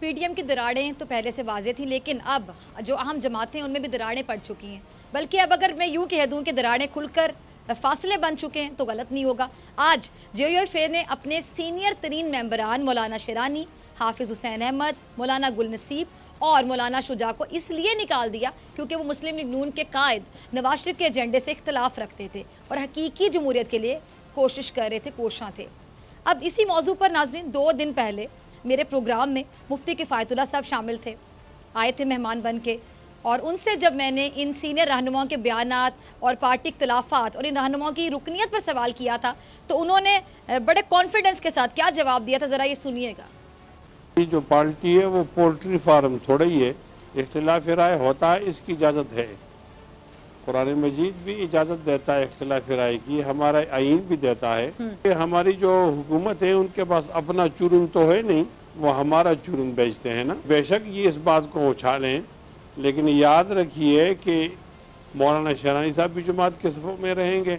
PDM की दरारें तो पहले से वाज़ेह थी, लेकिन अब जो अहम जमातें हैं उनमें भी दरारें पड़ चुकी हैं। बल्कि अब अगर मैं यूँ कह दूँ कि दरारें खुलकर फासले बन चुके हैं तो गलत नहीं होगा। आज JUIF ने अपने सीनियर तरीन मेंबरान मौलाना शिरानी, हाफिज़ हुसैन अहमद, मौलाना गुल नसीब और मौलाना शुजा को इसलिए निकाल दिया क्योंकि वो मुस्लिम लीग नून के कायद नवाज शरीफ के एजेंडे से इख्तलाफ रखते थे और हकीकी जमहूरियत के लिए कोशिश कर रहे थे, कोशां थे। अब इसी मौजू पर नाज़रीन 2 दिन पहले मेरे प्रोग्राम में मुफ्ती किफ़ायतुल्लाह साहब शामिल थे, आए थे मेहमान बन के, और उनसे जब मैंने इन सीनियर रहनुमाओं के बयानात और पार्टी इख्तलाफात और इन रहनुमाओं की रुकनीत पर सवाल किया था तो उन्होंने बड़े कॉन्फिडेंस के साथ क्या जवाब दिया था, ज़रा ये सुनिएगा। ये जो पार्टी है वो पोल्ट्री फार्म थोड़ा ही है, इख्तिलाफ राय होता है, इसकी इजाज़त है। कुरान मजीद भी इजाज़त देता है इख्तिलाफ राय की, हमारा आईन भी देता है कि हमारी जो हुकूमत है उनके पास अपना चुरुन तो है नहीं, वो हमारा चुरुन बेचते हैं ना। बेशक ये इस बात को उछालें, लेकिन याद रखिए कि मौलाना शिरानी साहब भी जमात के सफ़ों में रहेंगे,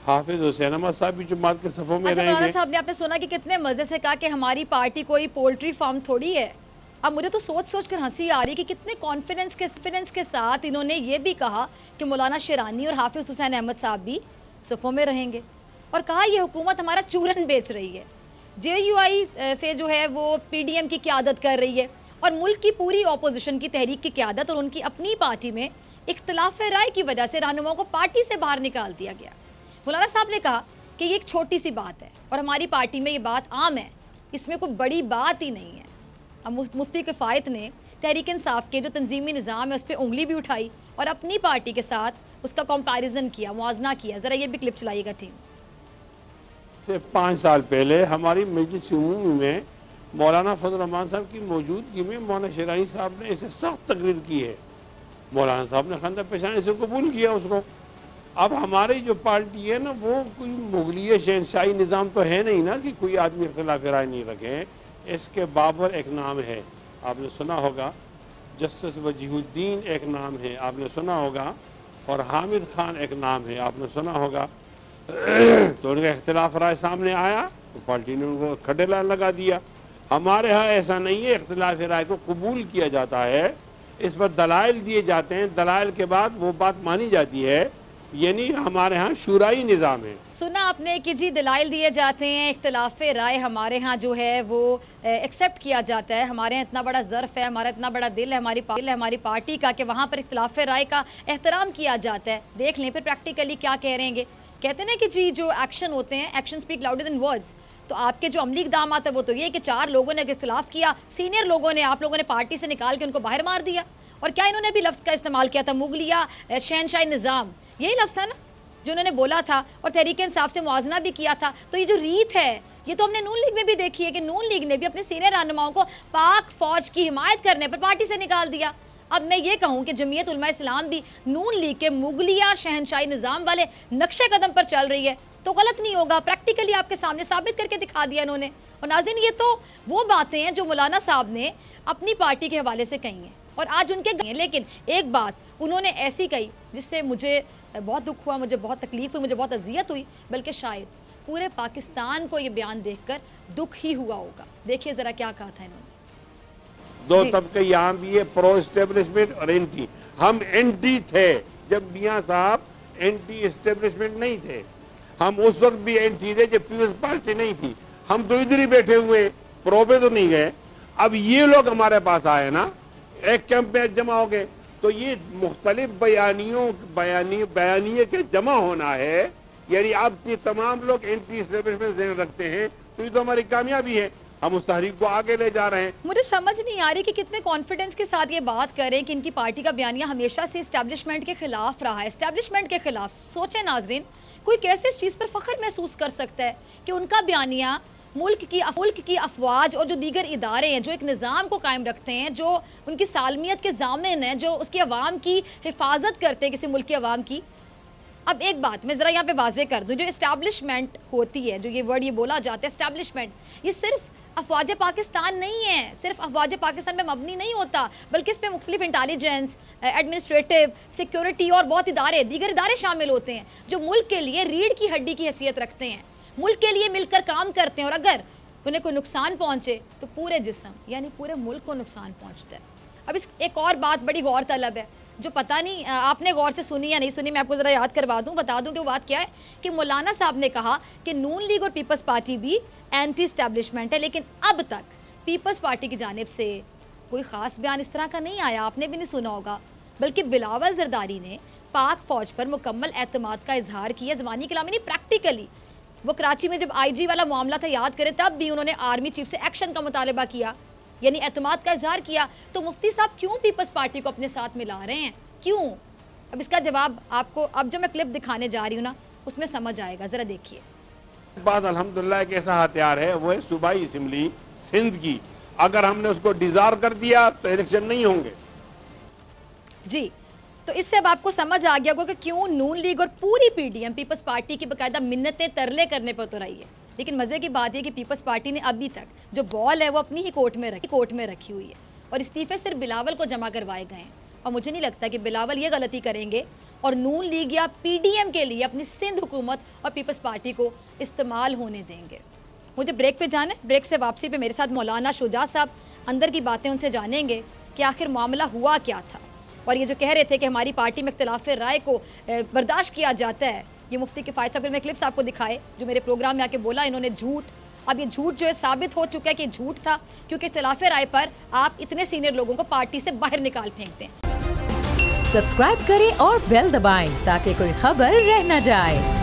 हाफिज़ हुसैन अहमद साहब भी जमात के सफ़ों में रहेंगे। मौलाना साहब ने आपने सुना कि कितने मज़े से कहा कि हमारी पार्टी कोई पोल्ट्री फार्म थोड़ी है। अब मुझे तो सोच कर हंसी आ रही है कि कितने कॉन्फिडेंस के साथ इन्होंने ये भी कहा कि मौलाना शिरानी और हाफिज़ हुसैन अहमद साहब भी सफ़ों में रहेंगे, और कहा ये हुकूमत हमारा चूरन बेच रही है। JUIF जो है वो PDM की क़यादत कर रही है और मुल्क की पूरी अपोजिशन की तहरीक की क़यादत और उनकी अपनी पार्टी में इख्तलाफ राय की वजह से रहनुमाओं को पार्टी से बाहर निकाल दिया गया। मौलाना साहब ने कहा कि ये एक छोटी सी बात है और हमारी पार्टी में ये बात आम है, इसमें कोई बड़ी बात ही नहीं है। अब मुफ्ती किफ़ायत ने तहरीक इंसाफ के जो तंजीमी निज़ाम है उस पर उंगली भी उठाई और अपनी पार्टी के साथ उसका कंपैरिजन किया, मुआवजना किया। ज़रा ये भी क्लिप चलाइएगा टीम। से 5 साल पहले हमारी मजलिस उमूमी में मौलाना फजल रहमान साहब की मौजूदगी में मौलाना शिरानी साहब ने इसे सख्त तकरीर की है। मौलाना साहब ने खंदा पेशानी से कबूल किया उसको। अब हमारी जो पार्टी है ना वो कोई मुगलिय शहनशाही निज़ाम तो है नहीं ना कि कोई आदमी इख्तिलाफ राय नहीं रखे। इसके बाबर एक नाम है, आपने सुना होगा, जस्टिस वजीहुद्दीन एक नाम है, आपने सुना होगा, और हामिद खान एक नाम है, आपने सुना होगा। तो उनका इख्तिलाफ राय सामने आया तो पार्टी ने उनको खड़े लगा दिया। हमारे यहाँ ऐसा नहीं है, इख्तिलाफ राय को कबूल किया जाता है, इस पर दलाइल दिए जाते हैं, दलाइल के बाद वो बात मानी जाती है, यानी हमारे यहाँ शूराई निज़ाम है। सुना आपने कि जी दलाइल दिए जाते हैं, इख्तिलाफ राय हमारे यहाँ जो है वो एक्सेप्ट किया जाता है। हमारे यहाँ इतना बड़ा ज़र्फ़ है, हमारा इतना बड़ा दिल है हमारी पार्टी का कि वहाँ पर इख्तिलाफ राय का एहतराम किया जाता है। देख लें फिर प्रैक्टिकली क्या कह रहे हैं। कहते हैं कि जी जो एक्शन होते हैं, action speak louder than words. तो आपके जो अमली इक़दाम आता है वो तो ये कि 4 लोगों ने इख्तिलाफ किया, सीनियर लोगों ने, आप लोगों ने पार्टी से निकाल के उनको बाहर मार दिया। और क्या इन्होंने भी लफ्ज़ का इस्तेमाल किया था, मुगलिया शहनशाही निज़ाम, यही लफ्ज़ है ना जो उन्होंने बोला था, और तहरीक इंसाफ से मुआवजना भी किया था। तो ये जो रीत है ये तो हमने नून लीग में भी देखी है कि नून लीग ने भी अपने सीनियर रहनुमाओं को पाक फौज की हिमायत करने पर पार्टी से निकाल दिया। अब मैं ये कहूँ कि जमीयत उलमा इस्लाम भी नून लीग के मुगलिया शहनशाही निज़ाम वाले नक्शे कदम पर चल रही है तो गलत नहीं होगा। प्रैक्टिकली आपके सामने साबित करके दिखा दिया इन्होंने। और नाज़रीन ये तो वो बातें हैं जो मौलाना साहब ने अपनी पार्टी के हवाले से कही हैं और आज उनके गए हैं, लेकिन एक बात उन्होंने ऐसी कही जिससे मुझे बहुत दुख हुआ, मुझे बहुत तकलीफ़ हुई, मुझे बहुत अजियत हुई, बल्कि शायद पूरे पाकिस्तान को ये बयान देखकर दुख ही हुआ होगा। देखिए ज़रा क्या कहा था इन्होंने। 2 तबके यहाँ भी है, प्रो एस्टेब्लिशमेंट और एंटी। हम एंटी थे जब मियाँ साहब एंटी एस्टेब्लिशमेंट नहीं थे, हम उस वक्त भी एंटी थे जब पीपल्स पार्टी नहीं थी। हम तो इधर ही बैठे हुए, प्रो पे तो नहीं गए। अब ये लोग हमारे पास आए ना, एक कैंप में जमा हो गए, तो ये मुख्तलिफ बयानिए के जमा होना है, यानी आप ये तमाम लोग एंटी एस्टेब्लिशमेंट ज़हन रखते हैं, तो ये तो हमारी कामयाबी है, हम उस तहरीक को आगे ले जा रहे हैं। मुझे समझ नहीं आ रही कि कितने कॉन्फिडेंस के साथ ये बात करें कि इनकी पार्टी का बयानिया हमेशा से इस्टेब्लिशमेंट के खिलाफ रहा है, इस्टेब्लिशमेंट के खिलाफ। सोचें नाजरीन, कोई कैसे इस चीज़ पर फ़ख्र महसूस कर सकता है कि उनका बयानिया मुल्क की अफवाज और जो दीगर इदारे हैं जो एक निज़ाम को कायम रखते हैं, जो उनकी सालमियत के ज़ामिन हैं, जो उसकी अवाम की हिफाजत करते हैं, किसी मुल्क की अवाम की। अब एक बात मैं ज़रा यहाँ पे वाज़े कर दूँ, जो इस्टेब्लिशमेंट होती है, जो ये वर्ड ये बोला जाता है इस्टेब्लिशमेंट, ये सिर्फ अफवाज पाकिस्तान नहीं है, सिर्फ अफवाज पाकिस्तान में मबनी नहीं होता, बल्कि इस पर मुख्तलिफ इंटेलिजेंस, एडमिनिस्ट्रेटिव, सिक्योरिटी और बहुत दीगर इदारे शामिल होते हैं जो मुल्क के लिए रीढ़ की हड्डी की हैसियत रखते हैं, मुल्क के लिए मिलकर काम करते हैं। और अगर उन्हें कोई नुकसान पहुंचे तो पूरे जिस्म यानी पूरे मुल्क को नुकसान पहुंचता है। अब इस एक और बात बड़ी गौर तलब है जो पता नहीं आपने गौर से सुनी या नहीं सुनी, मैं आपको ज़रा याद करवा दूं, बता दूं कि वो बात क्या है कि मौलाना साहब ने कहा कि नून लीग और पीपल्स पार्टी भी एंटी एस्टैब्लिशमेंट है, लेकिन अब तक पीपल्स पार्टी की जानिब से कोई ख़ास बयान इस तरह का नहीं आया, आपने भी नहीं सुना होगा। बल्कि बिलावल जरदारी ने पाक फ़ौज पर मुकम्मल एतमाद का इजहार किया, ज़बानी कलामी नहीं प्रैक्टिकली। वो कराची में जब IG वाला मामला था याद करें, तब भी उन्होंने आर्मी चीफ से एक्शन का मुतालबा किया, यानी एतमाद का इजहार किया। तो मुफ्ती साहब क्यों पीपल्स पार्टी को अपने साथ मिला रहे हैं, क्यों? अब इसका जवाब आपको अब जो मैं क्लिप दिखाने जा रही हूँ ना उसमें समझ आएगा, ज़रा देखिए। बात अल्हम्दुलिल्लाह एक ऐसा हथियार है, वो है सूबाई असम्बली सिंध की। अगर हमने उसको डिज़ार कर दिया तो इलेक्शन नहीं होंगे जी। तो इससे अब आपको समझ आ गया होगा कि क्यों नून लीग और पूरी PDM पीपल्स पार्टी की बाकायदा मिन्नतें तरले करने पर तो रही है। लेकिन मज़े की बात यह कि पीपल्स पार्टी ने अभी तक जो बॉल है वो अपनी ही कोर्ट में रखी हुई है और इस्तीफे सिर्फ बिलावल को जमा करवाए गए हैं। और मुझे नहीं लगता कि बिलावल ये गलती करेंगे और नून लीग या PDM के लिए अपनी सिंध हुकूमत और पीपल्स पार्टी को इस्तेमाल होने देंगे। मुझे ब्रेक पे जाना है, ब्रेक से वापसी पे मेरे साथ मौलाना शुजा साहब अंदर की बातें उनसे जानेंगे कि आखिर मामला हुआ क्या था। और ये जो कह रहे थे कि हमारी पार्टी में इख्तिलाफ राय को बर्दाश्त किया जाता है, ये मुफ्ती किफ़ायत साहब ने क्लिप्स आपको दिखाए जो मेरे प्रोग्राम में आके बोला इन्होंने झूठ। अब ये झूठ जो है साबित हो चुका है कि झूठ था, क्योंकि इख्तिलाफ राय पर आप इतने सीनियर लोगों को पार्टी से बाहर निकाल फेंकते हैं। सब्सक्राइब करें और बेल दबाएं ताकि कोई खबर रह न जाए।